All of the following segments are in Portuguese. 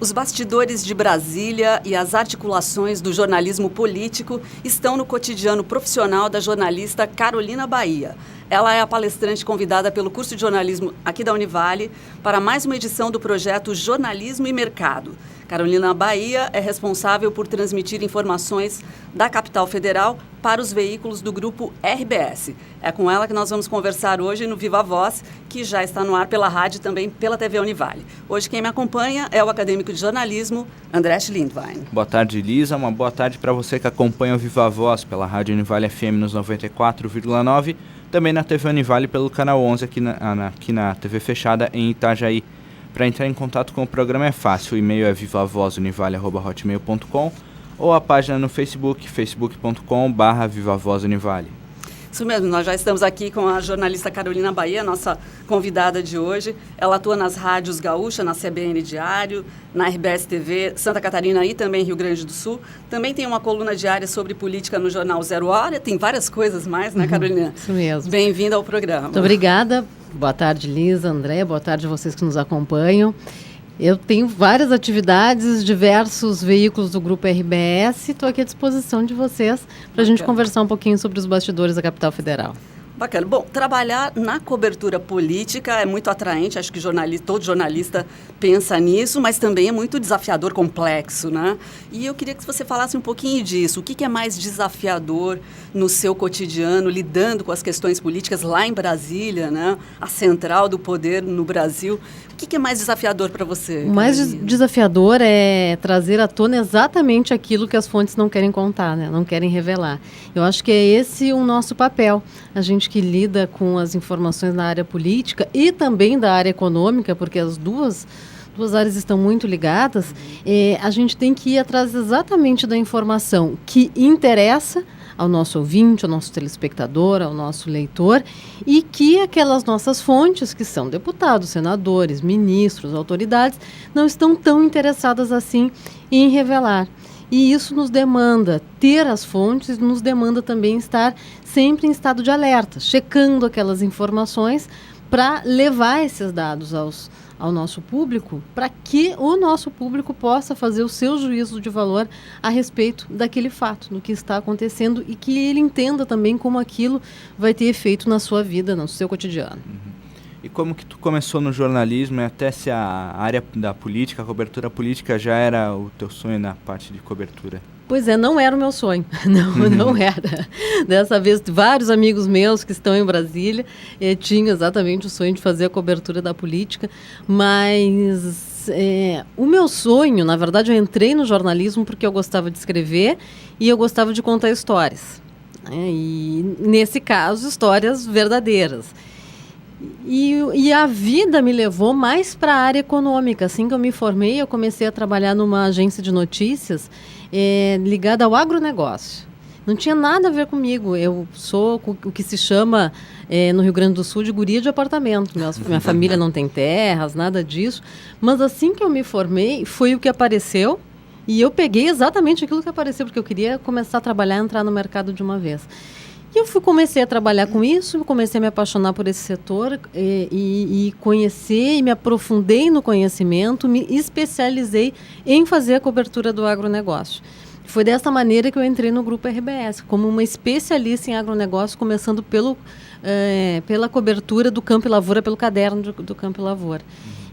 Os bastidores de Brasília e as articulações do jornalismo político estão no cotidiano profissional da jornalista Carolina Bahia. Ela é a palestrante convidada pelo curso de jornalismo aqui da Univale para mais uma edição do projeto Jornalismo e Mercado. Carolina Bahia é responsável por transmitir informações da capital federal para os veículos do grupo RBS. É com ela que nós vamos conversar hoje no Viva Voz, que já está no ar pela rádio e também pela TV Univale. Hoje quem me acompanha é o acadêmico de jornalismo, André Lindwein. Boa tarde, Lisa. Uma boa tarde para você que acompanha o Viva Voz pela rádio Univale FM nos 94,9, também na TV Univale pelo canal 11 aqui na TV fechada em Itajaí. Para entrar em contato com o programa é fácil, o e-mail é vivavozunivale@hotmail.com ou a página no Facebook, facebook.com/vivavozunivale. Isso mesmo, nós já estamos aqui com a jornalista Carolina Bahia, nossa convidada de hoje. Ela atua nas rádios Gaúcha, na CBN Diário, na RBS TV, Santa Catarina e também Rio Grande do Sul. Também tem uma coluna diária sobre política no jornal Zero Hora. Tem várias coisas mais, né, Carolina? Isso mesmo. Bem-vinda ao programa. Muito obrigada. Boa tarde, Lisa, André. Boa tarde a vocês que nos acompanham. Eu tenho várias atividades, diversos veículos do Grupo RBS. Estou aqui à disposição de vocês para a gente conversar um pouquinho sobre os bastidores da capital federal. Bacana. Bom, trabalhar na cobertura política é muito atraente, acho que todo jornalista pensa nisso, mas também é muito desafiador, complexo, né? E eu queria que você falasse um pouquinho disso. O que é mais desafiador no seu cotidiano, lidando com as questões políticas lá em Brasília, né? A central do poder no Brasil. O que é mais desafiador para você? O mais desafiador é trazer à tona exatamente aquilo que as fontes não querem contar, né? Não querem revelar. Eu acho que é esse o nosso papel. A gente que lida com as informações na área política e também da área econômica, porque as duas áreas estão muito ligadas, a gente tem que ir atrás exatamente da informação que interessa ao nosso ouvinte, ao nosso telespectador, ao nosso leitor, e que aquelas nossas fontes, que são deputados, senadores, ministros, autoridades, não estão tão interessadas assim em revelar. E isso nos demanda ter as fontes, nos demanda também estar sempre em estado de alerta, checando aquelas informações para levar esses dados ao nosso público, para que o nosso público possa fazer o seu juízo de valor a respeito daquele fato, do que está acontecendo, e que ele entenda também como aquilo vai ter efeito na sua vida, no seu cotidiano. E como que tu começou no jornalismo e até se a área da política, a cobertura política já era o teu sonho na parte de cobertura? Pois é, não era o meu sonho, não era. Dessa vez, vários amigos meus que estão em Brasília tinham exatamente o sonho de fazer a cobertura da política, mas o meu sonho, na verdade, eu entrei no jornalismo porque eu gostava de escrever e eu gostava de contar histórias, né? E, nesse caso, histórias verdadeiras. E a vida me levou mais para a área econômica. Assim que eu me formei, eu comecei a trabalhar numa agência de notícias ligada ao agronegócio. Não tinha nada a ver comigo. Eu sou o que se chama, no Rio Grande do Sul, de guria de apartamento. Minha família não tem terras, nada disso. Mas assim que eu me formei, foi o que apareceu. E eu peguei exatamente aquilo que apareceu, porque eu queria começar a trabalhar e entrar no mercado de uma vez. E eu comecei a trabalhar com isso, comecei a me apaixonar por esse setor e conhecer, e me aprofundei no conhecimento, me especializei em fazer a cobertura do agronegócio. Foi dessa maneira que eu entrei no Grupo RBS, como uma especialista em agronegócio, começando pela cobertura do Campo e Lavoura, pelo caderno do Campo e Lavoura.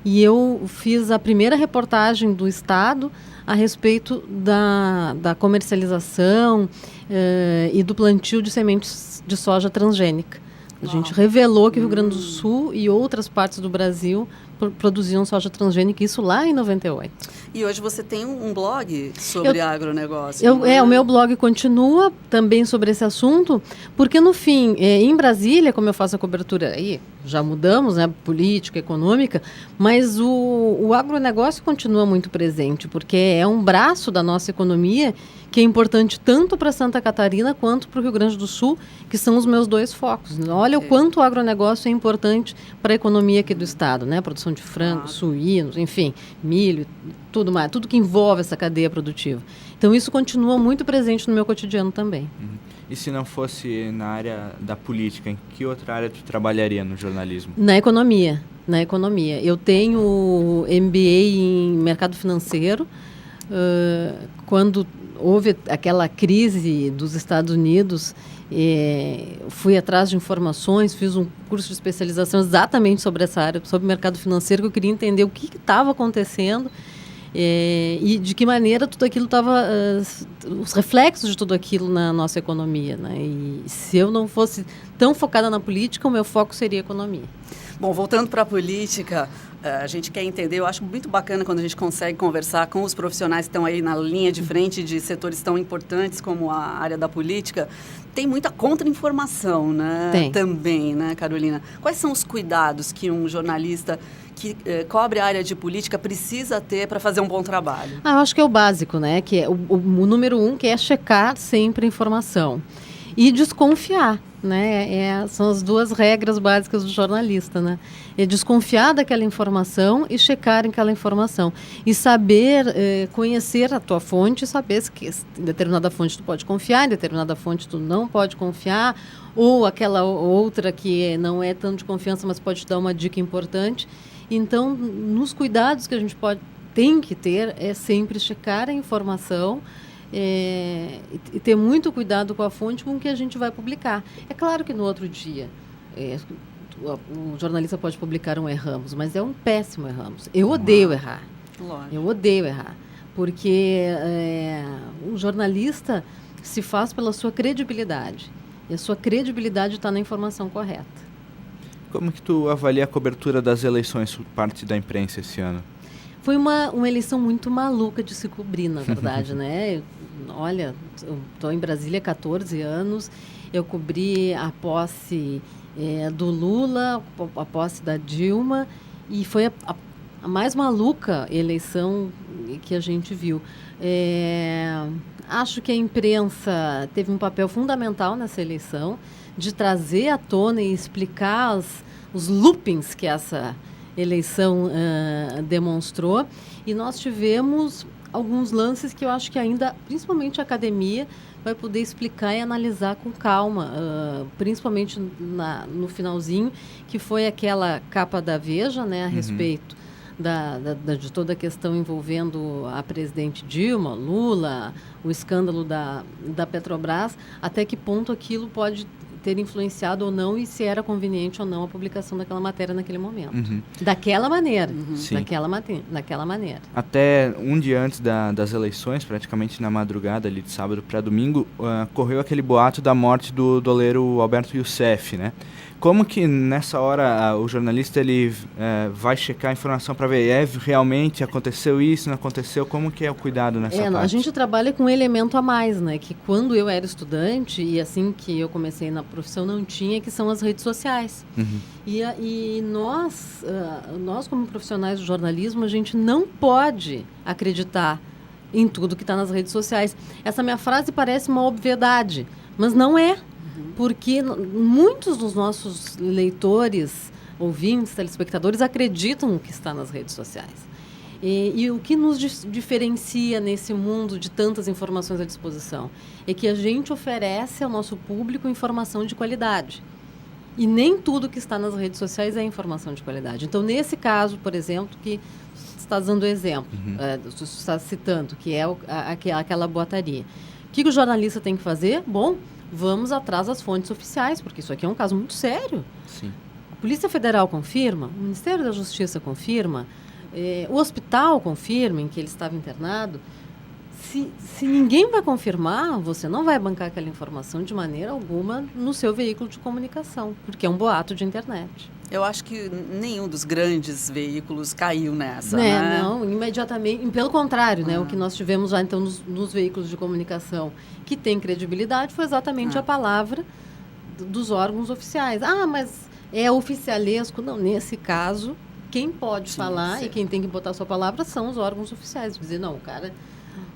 E eu fiz a primeira reportagem do Estado a respeito da comercialização e do plantio de sementes de soja transgênica. A gente revelou que o Rio Grande do Sul e outras partes do Brasil produziam soja transgênica, isso lá em 98. E hoje você tem um blog sobre agronegócio. O meu blog continua também sobre esse assunto, porque no fim, em Brasília, como eu faço a cobertura aí, já mudamos, né, política, econômica, mas o agronegócio continua muito presente, porque é um braço da nossa economia que é importante tanto para Santa Catarina quanto para o Rio Grande do Sul, que são os meus dois focos. Olha o quanto o agronegócio é importante para a economia aqui do estado, né? Produção de frango, suínos, enfim, milho, tudo mais, tudo que envolve essa cadeia produtiva. Então isso continua muito presente no meu cotidiano também. E se não fosse na área da política, em que outra área tu trabalharia no jornalismo? Na economia. Na economia. Eu tenho MBA em mercado financeiro. Quando houve aquela crise dos Estados Unidos, fui atrás de informações, fiz um curso de especialização exatamente sobre essa área, sobre o mercado financeiro, que eu queria entender o que estava acontecendo e de que maneira tudo aquilo estava, os reflexos de tudo aquilo na nossa economia, né? E se eu não fosse tão focada na política, o meu foco seria a economia. Bom, voltando para a política, a gente quer entender, eu acho muito bacana quando a gente consegue conversar com os profissionais que estão aí na linha de frente de setores tão importantes como a área da política. Tem muita contra-informação, né? Tem. Também, né, Carolina? Quais são os cuidados que um jornalista que cobre a área de política precisa ter para fazer um bom trabalho? Eu acho que é o básico, né? Que é o número 1, que é checar sempre a informação. E desconfiar, né? São as duas regras básicas do jornalista, né? É desconfiar daquela informação e checar aquela informação. E saber conhecer a tua fonte, saber se em determinada fonte tu pode confiar, em determinada fonte tu não pode confiar, ou aquela outra que não é tanto de confiança, mas pode te dar uma dica importante. Então, nos cuidados que a gente tem que ter, é sempre checar a informação, e ter muito cuidado com a fonte com que a gente vai publicar. É claro que no outro dia o jornalista pode publicar um erramos, mas é um péssimo erramos. Eu odeio errar. Lógico. Eu odeio errar, porque o jornalista se faz pela sua credibilidade, e a sua credibilidade está na informação correta. Como que tu avalia a cobertura das eleições por parte da imprensa esse ano? Foi uma eleição muito maluca de se cobrir, na verdade, né? Olha, eu estou em Brasília há 14 anos, eu cobri a posse do Lula, a posse da Dilma, e foi a mais maluca eleição que a gente viu. Acho que a imprensa teve um papel fundamental nessa eleição, de trazer à tona e explicar os loopings que essa eleição demonstrou, e nós tivemos alguns lances que eu acho que ainda, principalmente a academia, vai poder explicar e analisar com calma, principalmente no finalzinho, que foi aquela capa da Veja, né, a respeito de toda a questão envolvendo a presidente Dilma, Lula, o escândalo da Petrobras, até que ponto aquilo pode ter influenciado ou não, e se era conveniente ou não a publicação daquela matéria naquele momento. Daquela maneira. Daquela maneira. Até um dia antes das eleições, praticamente na madrugada ali de sábado para domingo, correu aquele boato da morte do doleiro Alberto Youssef, né? Como que nessa hora o jornalista ele vai checar a informação para ver realmente aconteceu isso, não aconteceu? Como que é o cuidado nessa parte? A gente trabalha com um elemento a mais, né? Que quando eu era estudante e assim que eu comecei na profissão não tinha, que são as redes sociais. E nós como profissionais do jornalismo, a gente não pode acreditar em tudo que está nas redes sociais. Essa minha frase parece uma obviedade, mas não é. Porque muitos dos nossos leitores, ouvintes, telespectadores acreditam no que está nas redes sociais. E o que nos diferencia nesse mundo de tantas informações à disposição é que a gente oferece ao nosso público informação de qualidade. E nem tudo que está nas redes sociais é informação de qualidade. Então, nesse caso, por exemplo, que você está dando o exemplo, você está citando, que é aquela boataria. O que o jornalista tem que fazer? Bom, vamos atrás das fontes oficiais, porque isso aqui é um caso muito sério. Sim. A Polícia Federal confirma, o Ministério da Justiça confirma, o hospital confirma em que ele estava internado. Se ninguém vai confirmar, você não vai bancar aquela informação de maneira alguma no seu veículo de comunicação, porque é um boato de internet. Eu acho que nenhum dos grandes veículos caiu nessa, né? Não, imediatamente. Pelo contrário, né? O que nós tivemos já, então, nos veículos de comunicação que tem credibilidade foi exatamente a palavra dos órgãos oficiais. Mas é oficialesco? Não, nesse caso, quem pode falar e quem tem que botar a sua palavra são os órgãos oficiais. Dizer, não, o cara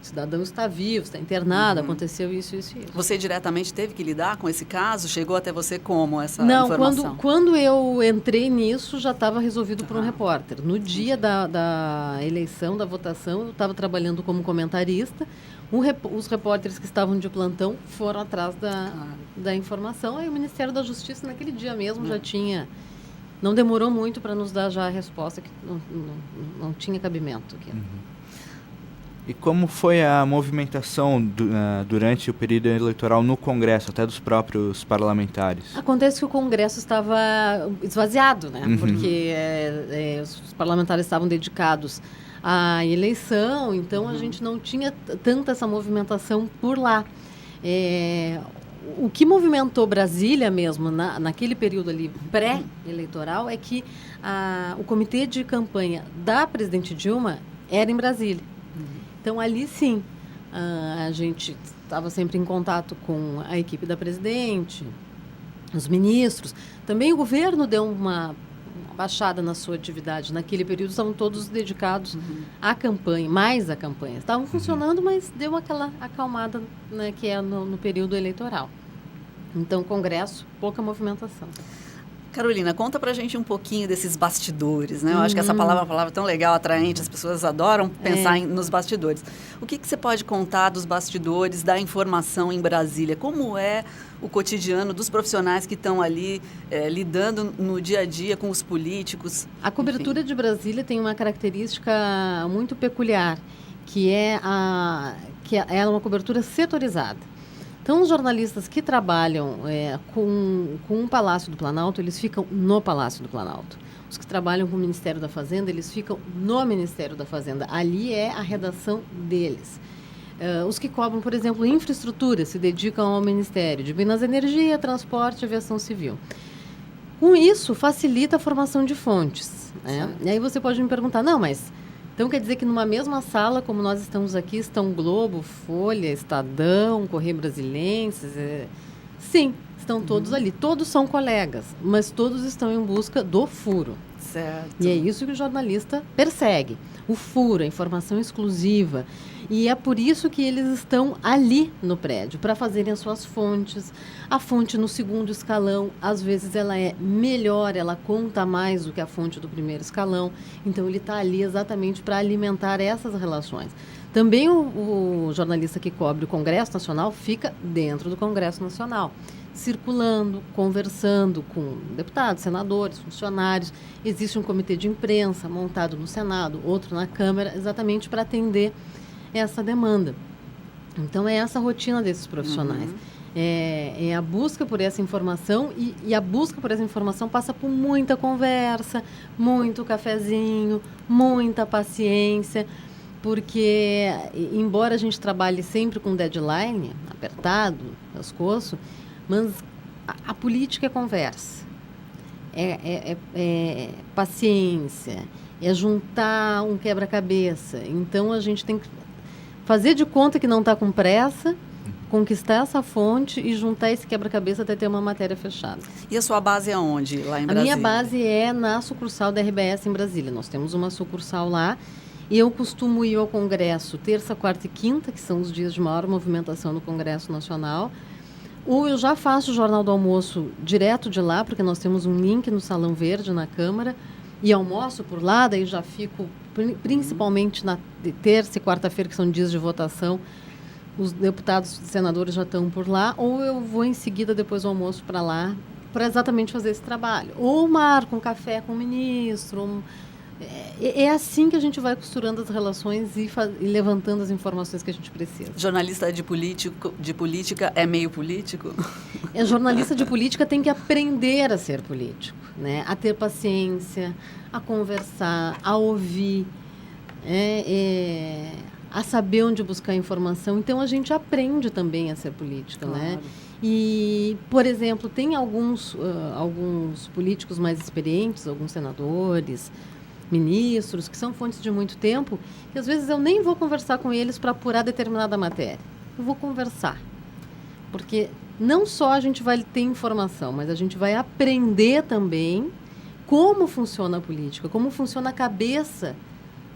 o cidadão está vivo, está internado, aconteceu isso. Você diretamente teve que lidar com esse caso? Chegou até você como essa Não, informação? quando eu entrei nisso, já estava resolvido por um repórter. No dia da eleição, da votação, eu estava trabalhando como comentarista. Os repórteres que estavam de plantão foram atrás da informação. Aí o Ministério da Justiça, naquele dia mesmo, já tinha... Não demorou muito para nos dar já a resposta, que não tinha cabimento aqui. E como foi a movimentação durante o período eleitoral no Congresso, até dos próprios parlamentares? Acontece que o Congresso estava esvaziado, né? Porque os parlamentares estavam dedicados à eleição, então a gente não tinha tanta essa movimentação por lá. O que movimentou Brasília mesmo, naquele período ali pré-eleitoral, é que o comitê de campanha da presidente Dilma era em Brasília. Então, ali sim, a gente estava sempre em contato com a equipe da presidente, os ministros. Também o governo deu uma baixada na sua atividade. Naquele período, estavam todos dedicados à campanha, mais à campanha. Estavam funcionando, mas deu aquela acalmada, né, que é no período eleitoral. Então, Congresso, pouca movimentação. Carolina, conta pra gente um pouquinho desses bastidores, né? Eu acho que essa palavra é uma palavra tão legal, atraente, as pessoas adoram pensar nos bastidores. O que você pode contar dos bastidores da informação em Brasília? Como é o cotidiano dos profissionais que estão ali lidando no dia a dia com os políticos? A cobertura de Brasília tem uma característica muito peculiar, que é uma cobertura setorizada. Então, os jornalistas que trabalham com o Palácio do Planalto, eles ficam no Palácio do Planalto. Os que trabalham com o Ministério da Fazenda, eles ficam no Ministério da Fazenda. Ali é a redação deles. Os que cobram, por exemplo, infraestrutura, se dedicam ao Ministério de Minas e Energia, Transporte e Aviação Civil. Com isso, facilita a formação de fontes, né? E aí você pode me perguntar, não, mas... Então, quer dizer que numa mesma sala, como nós estamos aqui, estão Globo, Folha, Estadão, Correio Brasilenses? Sim, estão todos ali. Todos são colegas, mas todos estão em busca do furo. Certo. E é isso que o jornalista persegue. O furo, a informação exclusiva. E é por isso que eles estão ali no prédio, para fazerem as suas fontes. A fonte no segundo escalão, às vezes ela é melhor, ela conta mais do que a fonte do primeiro escalão. Então, ele está ali exatamente para alimentar essas relações. Também o jornalista que cobre o Congresso Nacional fica dentro do Congresso Nacional, circulando, conversando com deputados, senadores, funcionários. Existe um comitê de imprensa montado no Senado, outro na Câmara, exatamente para atender essa demanda. Então, é essa a rotina desses profissionais. É a busca por essa informação e a busca por essa informação passa por muita conversa, muito cafezinho, muita paciência, porque, embora a gente trabalhe sempre com deadline apertado, pescoço, mas a política é conversa, é paciência, é juntar um quebra-cabeça. Então, a gente tem que fazer de conta que não está com pressa, conquistar essa fonte e juntar esse quebra-cabeça até ter uma matéria fechada. E a sua base é onde, lá em Brasília? A minha base é na sucursal da RBS em Brasília. Nós temos uma sucursal lá e eu costumo ir ao Congresso terça, quarta e quinta, que são os dias de maior movimentação no Congresso Nacional. Ou eu já faço o Jornal do Almoço direto de lá, porque nós temos um link no Salão Verde, na Câmara, e almoço por lá, daí já fico, principalmente na terça e quarta-feira, que são dias de votação, os deputados e senadores já estão por lá, ou eu vou em seguida, depois do almoço, para lá, para exatamente fazer esse trabalho. Ou marco um café com o ministro. É assim que a gente vai costurando as relações e levantando as informações que a gente precisa. Jornalista de política é meio político? Jornalista de política tem que aprender a ser político, né? A ter paciência, a conversar, a ouvir, a saber onde buscar informação. Então, a gente aprende também a ser política, claro, né? E, por exemplo, tem alguns políticos mais experientes, alguns senadores, ministros, que são fontes de muito tempo, que às vezes eu nem vou conversar com eles para apurar determinada matéria. Eu vou conversar. Porque não só a gente vai ter informação, mas a gente vai aprender também como funciona a política, como funciona a cabeça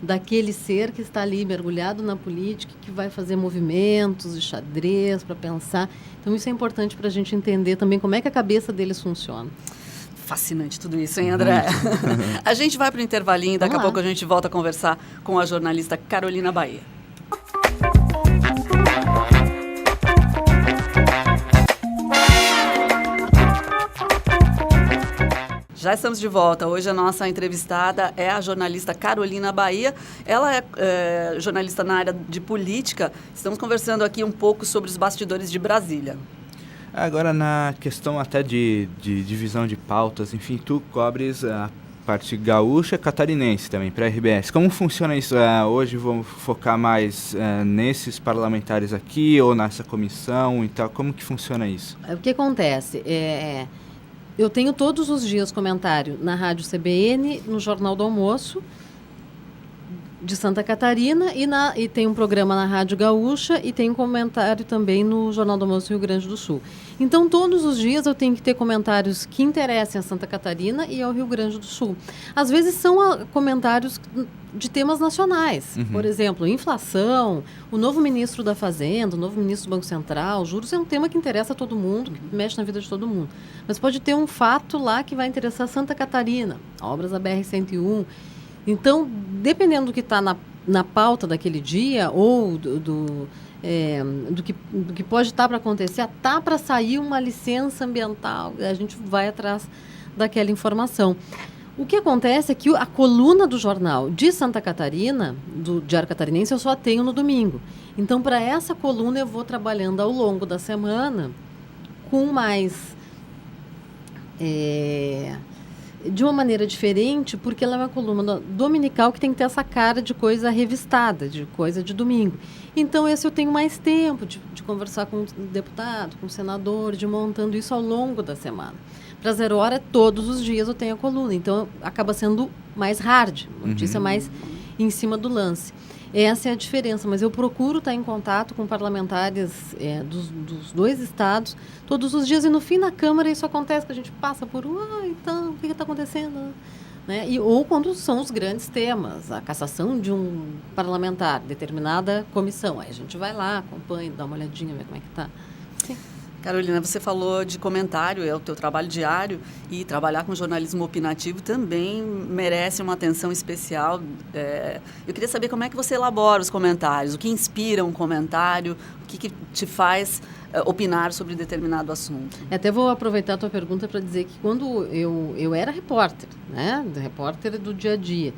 daquele ser que está ali mergulhado na política, que vai fazer movimentos de xadrez para pensar. Então, isso é importante para a gente entender também como é que a cabeça deles funciona. Fascinante tudo isso, hein, André? A gente vai para o intervalinho e daqui a pouco a gente volta a conversar com a jornalista Carolina Baía. Já estamos de volta. Hoje a nossa entrevistada é a jornalista Carolina Baía. Ela é jornalista na área de política. Estamos conversando aqui um pouco sobre os bastidores de Brasília. Agora, na questão até de divisão de pautas, enfim, tu cobres a parte gaúcha catarinense também, para a RBS. Como funciona isso? Hoje vamos focar mais nesses parlamentares aqui ou nessa comissão e tal. Como que funciona isso? O que acontece? Eu tenho todos os dias comentário na Rádio CBN, no Jornal do Almoço, de Santa Catarina, e tem um programa na Rádio Gaúcha e tem um comentário também no Jornal do Almoço Rio Grande do Sul. Então, todos os dias eu tenho que ter comentários que interessem a Santa Catarina e ao Rio Grande do Sul. Às vezes são comentários de temas nacionais. Por exemplo, inflação, o novo ministro da Fazenda, o novo ministro do Banco Central, juros é um tema que interessa a todo mundo, que mexe na vida de todo mundo. Mas pode ter um fato lá que vai interessar Santa Catarina, obras da BR-101. Então, dependendo do que está na pauta daquele dia ou do que pode estar para acontecer, está para sair uma licença ambiental, a gente vai atrás daquela informação. O que acontece é que a coluna do jornal de Santa Catarina, do Diário Catarinense, eu só tenho no domingo. Então, para essa coluna, eu vou trabalhando ao longo da semana com mais... de uma maneira diferente, porque ela é uma coluna dominical que tem que ter essa cara de coisa revistada, de coisa de domingo. Então, esse eu tenho mais tempo de conversar com o deputado, com o senador, de montando isso ao longo da semana. Para 0 Hora, todos os dias eu tenho a coluna, então acaba sendo mais hard, notícia mais em cima do lance. Essa é a diferença, mas eu procuro estar em contato com parlamentares dos 2 estados todos os dias, e no fim na Câmara isso acontece, que a gente passa por então, o que está acontecendo? Né? Ou quando são os grandes temas, a cassação de um parlamentar, determinada comissão, aí a gente vai lá, acompanha, dá uma olhadinha, vê como é que está. Sim. Carolina, você falou de comentário, é o teu trabalho diário, e trabalhar com jornalismo opinativo também merece uma atenção especial. Eu queria saber como é que você elabora os comentários, o que inspira um comentário, o que te faz opinar sobre determinado assunto. Até vou aproveitar a tua pergunta para dizer que quando eu era repórter, né, repórter do dia a dia,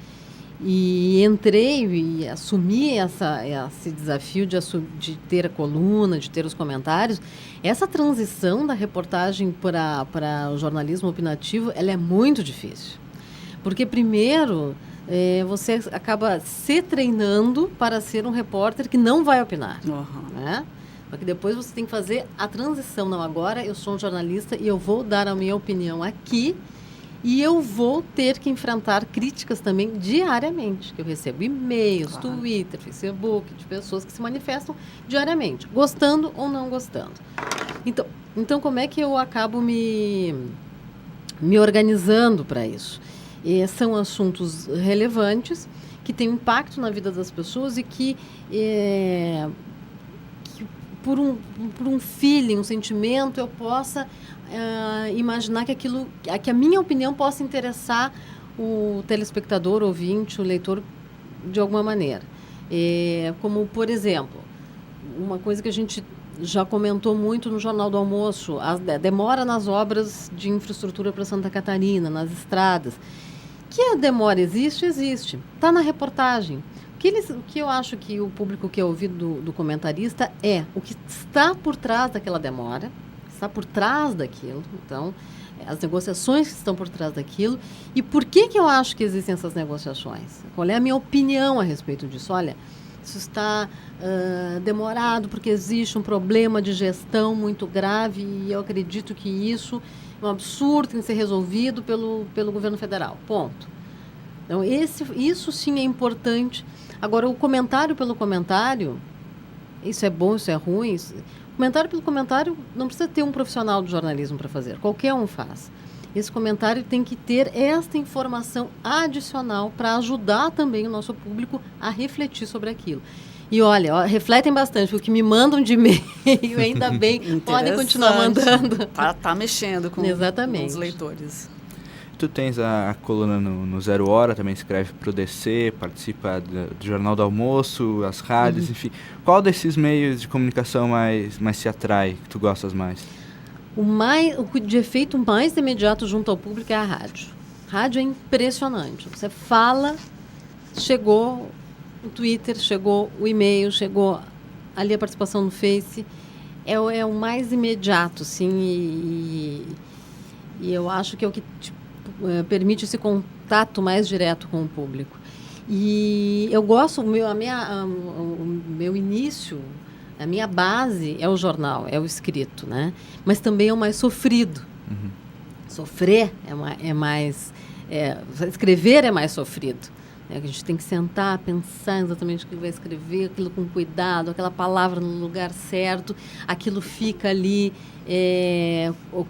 e entrei e assumi esse desafio de ter a coluna, de ter os comentários. Essa transição da reportagem para o jornalismo opinativo, ela é muito difícil. Porque, primeiro, você acaba se treinando para ser um repórter que não vai opinar. Né? Porque depois você tem que fazer a transição. Não, agora eu sou um jornalista e eu vou dar a minha opinião aqui. E eu vou ter que enfrentar críticas também diariamente, que eu recebo e-mails, Twitter, Facebook, de pessoas que se manifestam diariamente, gostando ou não gostando. Então como é que eu acabo me organizando para isso? São assuntos relevantes, que têm impacto na vida das pessoas e que por um feeling, um sentimento, eu possa imaginar que a minha opinião possa interessar o telespectador, o ouvinte, o leitor de alguma maneira. Como, por exemplo, uma coisa que a gente já comentou muito no Jornal do Almoço, a demora nas obras de infraestrutura para Santa Catarina, nas estradas. Que a demora existe. Está na reportagem. O que eu acho que o público quer ouvir do comentarista é o que está por trás daquela demora, está por trás daquilo, então, as negociações que estão por trás daquilo, e por que eu acho que existem essas negociações? Qual é a minha opinião a respeito disso? Olha, isso está demorado porque existe um problema de gestão muito grave e eu acredito que isso é um absurdo, tem que ser resolvido pelo governo federal, ponto. Então, isso sim é importante. Agora, o comentário pelo comentário, isso é bom, isso é ruim. Comentário pelo comentário, não precisa ter um profissional do jornalismo para fazer. Qualquer um faz. esse comentário tem que ter esta informação adicional para ajudar também o nosso público a refletir sobre aquilo. E olha, refletem bastante, porque me mandam de e-mail, ainda bem, podem continuar mandando. Tá mexendo com os leitores. Tu tens a coluna no Zero Hora, também escreve para o DC, participa do Jornal do Almoço, as rádios, enfim. Qual desses meios de comunicação mais se atrai, que tu gostas mais? O de efeito mais imediato junto ao público é a rádio. Rádio é impressionante. Você fala, chegou o Twitter, chegou o e-mail, chegou ali a participação no Face. É o mais imediato, sim, e eu acho que é o que permite esse contato mais direto com o público. E eu gosto, o meu início, a minha base é o jornal, é o escrito, né? Mas também é o mais sofrido. Sofrer é mais... escrever é mais sofrido. A gente tem que sentar, pensar exatamente o que vai escrever, aquilo com cuidado, aquela palavra no lugar certo, aquilo fica ali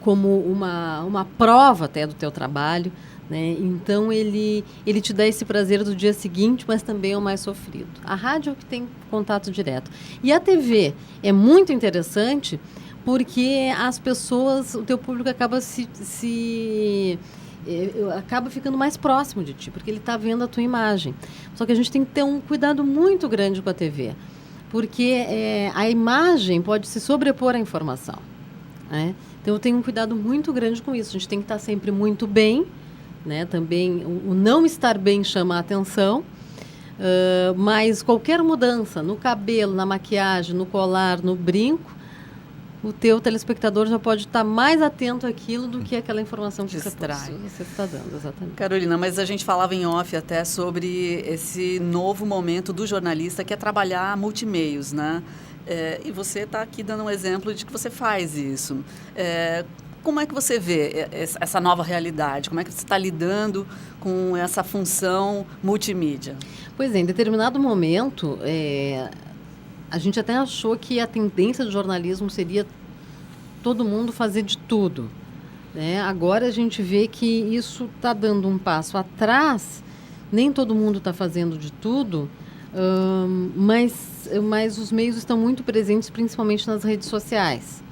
como uma prova até do teu trabalho, né? Então, ele te dá esse prazer do dia seguinte, mas também é o mais sofrido. A rádio é o que tem contato direto. E a TV é muito interessante porque as pessoas, o teu público acaba acaba ficando mais próximo de ti, porque ele está vendo a tua imagem. Só que a gente tem que ter um cuidado muito grande com a TV, porque a imagem pode se sobrepor à informação, né? Então, eu tenho um cuidado muito grande com isso. A gente tem que estar sempre muito bem, né? Também, o não estar bem chama a atenção, mas qualquer mudança no cabelo, na maquiagem, no colar, no brinco, o teu telespectador já pode estar mais atento àquilo do que aquela informação que você está dando. Exatamente. Carolina, mas a gente falava em off até sobre esse novo momento do jornalista que é trabalhar multimeios, né? E você está aqui dando um exemplo de que você faz isso. Como é que você vê essa nova realidade? Como é que você está lidando com essa função multimídia? Pois é, em determinado momento... a gente até achou que a tendência do jornalismo seria todo mundo fazer de tudo, né? Agora a gente vê que isso está dando um passo atrás. Nem todo mundo está fazendo de tudo, mas os meios estão muito presentes, principalmente nas redes sociais.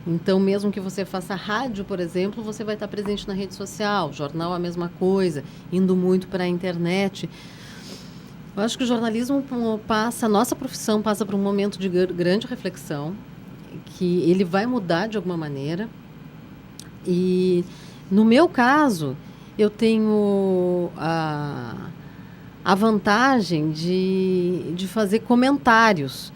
Então, mesmo que você faça rádio, por exemplo, você vai estar presente na rede social. Jornal, a mesma coisa, indo muito para a internet. Eu acho que o jornalismo a nossa profissão passa por um momento de grande reflexão, que ele vai mudar de alguma maneira. E, no meu caso, eu tenho a vantagem de fazer comentários,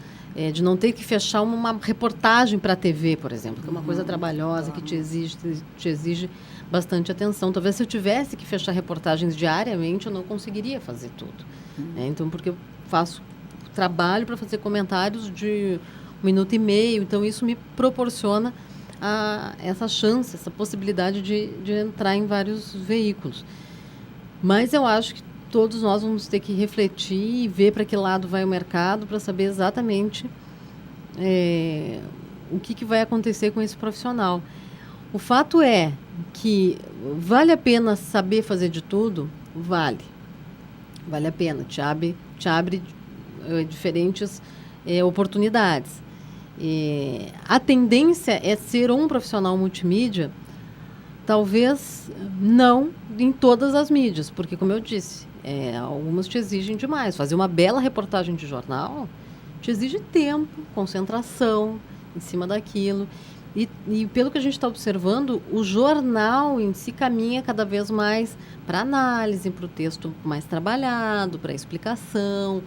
de não ter que fechar uma reportagem para a TV, por exemplo, que é uma coisa trabalhosa, que te exige bastante atenção. Talvez se eu tivesse que fechar reportagens diariamente, eu não conseguiria fazer tudo. Então, porque eu trabalho para fazer comentários de 1 minuto e meio, então isso me proporciona essa chance, essa possibilidade de entrar em vários veículos. Mas eu acho que todos nós vamos ter que refletir e ver para que lado vai o mercado para saber exatamente o que vai acontecer com esse profissional. O fato é que vale a pena saber fazer de tudo? Vale a pena, te abre diferentes oportunidades. A tendência é ser um profissional multimídia, talvez não em todas as mídias, porque, como eu disse, algumas te exigem demais. Fazer uma bela reportagem de jornal te exige tempo, concentração em cima daquilo. E pelo que a gente está observando, o jornal em si caminha cada vez mais para análise, para o texto mais trabalhado, para explicação.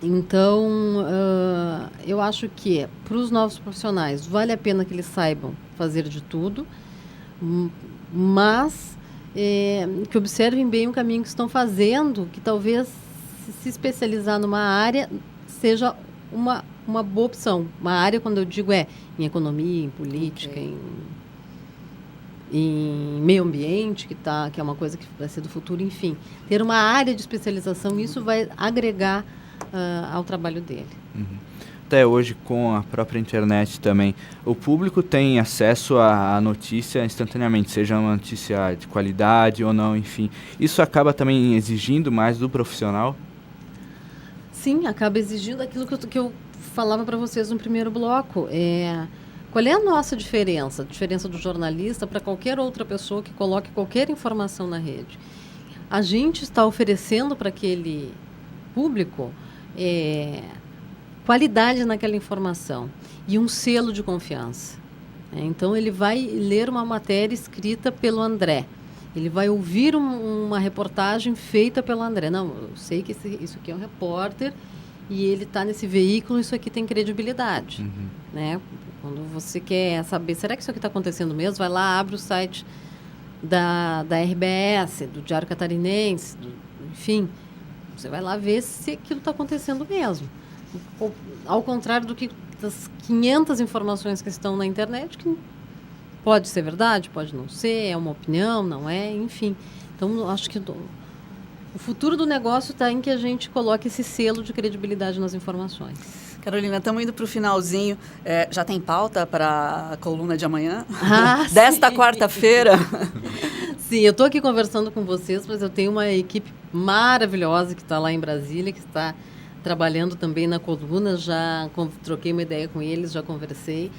Então, eu acho que para os novos profissionais vale a pena que eles saibam fazer de tudo, mas que observem bem o caminho que estão fazendo, que talvez se especializar numa área seja uma boa opção. Uma área, quando eu digo, em economia, em política, em meio ambiente, que é uma coisa que vai ser do futuro, enfim. Ter uma área de especialização, isso vai agregar ao trabalho dele. até hoje com a própria internet também, o público tem acesso à notícia instantaneamente, seja uma notícia de qualidade ou não, enfim. Isso acaba também exigindo mais do profissional? Sim, acaba exigindo aquilo que eu falava para vocês no primeiro bloco. Qual é a nossa diferença? A diferença do jornalista para qualquer outra pessoa que coloque qualquer informação na rede. A gente está oferecendo para aquele público qualidade naquela informação e um selo de confiança. Então, ele vai ler uma matéria escrita pelo André. Ele vai ouvir uma reportagem feita pelo André. Não, eu sei que isso aqui é um repórter e ele está nesse veículo, isso aqui tem credibilidade. Uhum. Né? Quando você quer saber, será que isso aqui está acontecendo mesmo? Vai lá, abre o site da RBS, do Diário Catarinense, enfim. Você vai lá ver se aquilo está acontecendo mesmo. Ao contrário do que das 500 informações que estão na internet, que pode ser verdade, pode não ser, é uma opinião, não é, enfim. Então, acho que o futuro do negócio está em que a gente coloque esse selo de credibilidade nas informações. Carolina, estamos indo para o finalzinho. Já tem pauta para a coluna de amanhã? Desta quarta-feira? Sim, eu estou aqui conversando com vocês, mas eu tenho uma equipe maravilhosa que está lá em Brasília, que está trabalhando também na coluna. Já troquei uma ideia com eles, já conversei.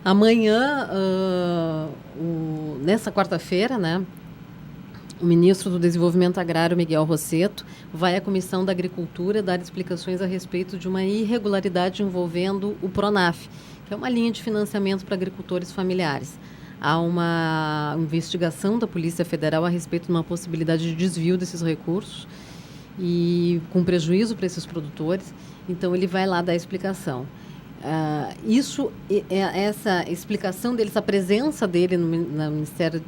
Amanhã, nessa quarta-feira, né, o ministro do Desenvolvimento Agrário, Miguel Rossetto, vai à Comissão da Agricultura dar explicações a respeito de uma irregularidade envolvendo o PRONAF, que é uma linha de financiamento para agricultores familiares. Há uma investigação da Polícia Federal a respeito de uma possibilidade de desvio desses recursos e com prejuízo para esses produtores. Então, ele vai lá dar a explicação. Essa explicação dele, essa presença dele no Ministério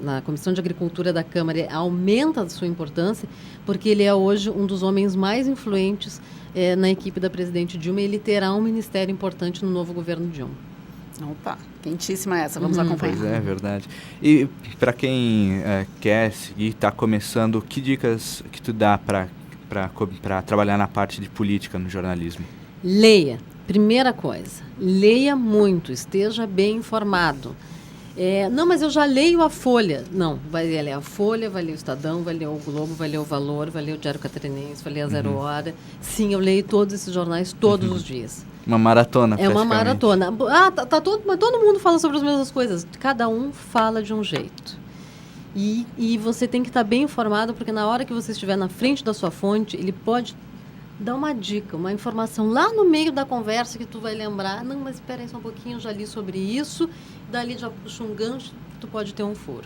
na Comissão de Agricultura da Câmara aumenta a sua importância, porque ele é hoje um dos homens mais influentes na equipe da presidente Dilma, e ele terá um ministério importante no novo governo Dilma. Opa, quentíssima essa, vamos acompanhar. Pois é verdade. E para quem quer seguir, está começando, que dicas que tu dá para trabalhar na parte de política no jornalismo? Leia. Primeira coisa, leia muito, esteja bem informado. Não, mas eu já leio a Folha. Não, vai ler a Folha, vai ler o Estadão, vai ler o Globo, vai ler o Valor, vai ler o Diário Catarinense, vai ler a Zero Hora. Sim, eu leio todos esses jornais todos os dias. Uma maratona, É uma maratona. Mas todo mundo fala sobre as mesmas coisas. Cada um fala de um jeito. E você tem que estar bem informado, porque na hora que você estiver na frente da sua fonte, ele pode dar uma dica, uma informação lá no meio da conversa que tu vai lembrar. Não, mas espera aí só um pouquinho, eu já li sobre isso. Dali já puxa um gancho, tu pode ter um furo.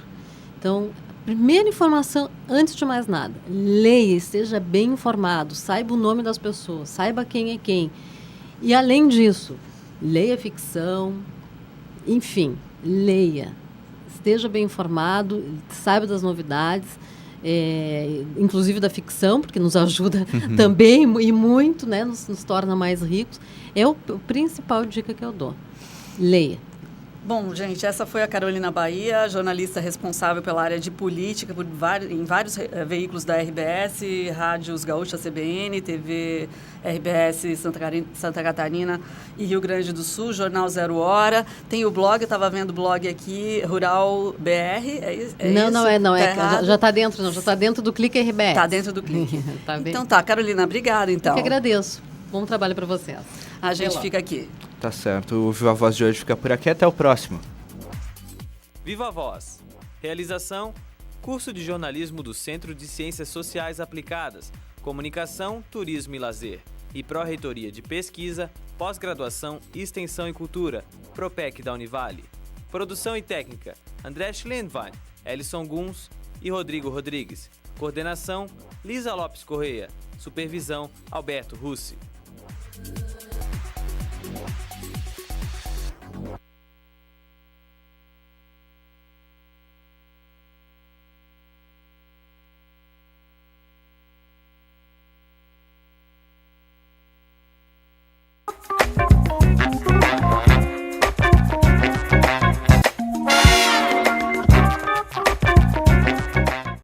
Então, primeira informação, antes de mais nada, leia, esteja bem informado, saiba o nome das pessoas, saiba quem é quem. E, além disso, leia ficção, enfim, leia. Esteja bem informado, saiba das novidades, inclusive da ficção, porque nos ajuda também e muito, né, nos torna mais ricos. É a principal dica que eu dou. Leia. Bom, gente, essa foi a Carolina Bahia, jornalista responsável pela área de política em vários veículos da RBS, rádios Gaúcha CBN, TV RBS Santa Catarina e Rio Grande do Sul, Jornal Zero Hora. Tem o blog, eu estava vendo o blog aqui, Rural BR, já está dentro, já está dentro do Clique RBS. Está dentro do Clique. Tá bem. Então tá, Carolina, obrigada então. Eu que agradeço. Bom trabalho para vocês. A gente fica aqui. Tá certo. O Viva Voz de hoje fica por aqui. Até o próximo. Viva Voz. Realização: Curso de Jornalismo do Centro de Ciências Sociais Aplicadas, Comunicação, Turismo e Lazer. E Pró-Reitoria de Pesquisa, Pós-Graduação, Extensão e Cultura, Propec da Univale. Produção e técnica: André Schlendwein, Ellison Guns e Rodrigo Rodrigues. Coordenação: Lisa Lopes Correia. Supervisão: Alberto Russi.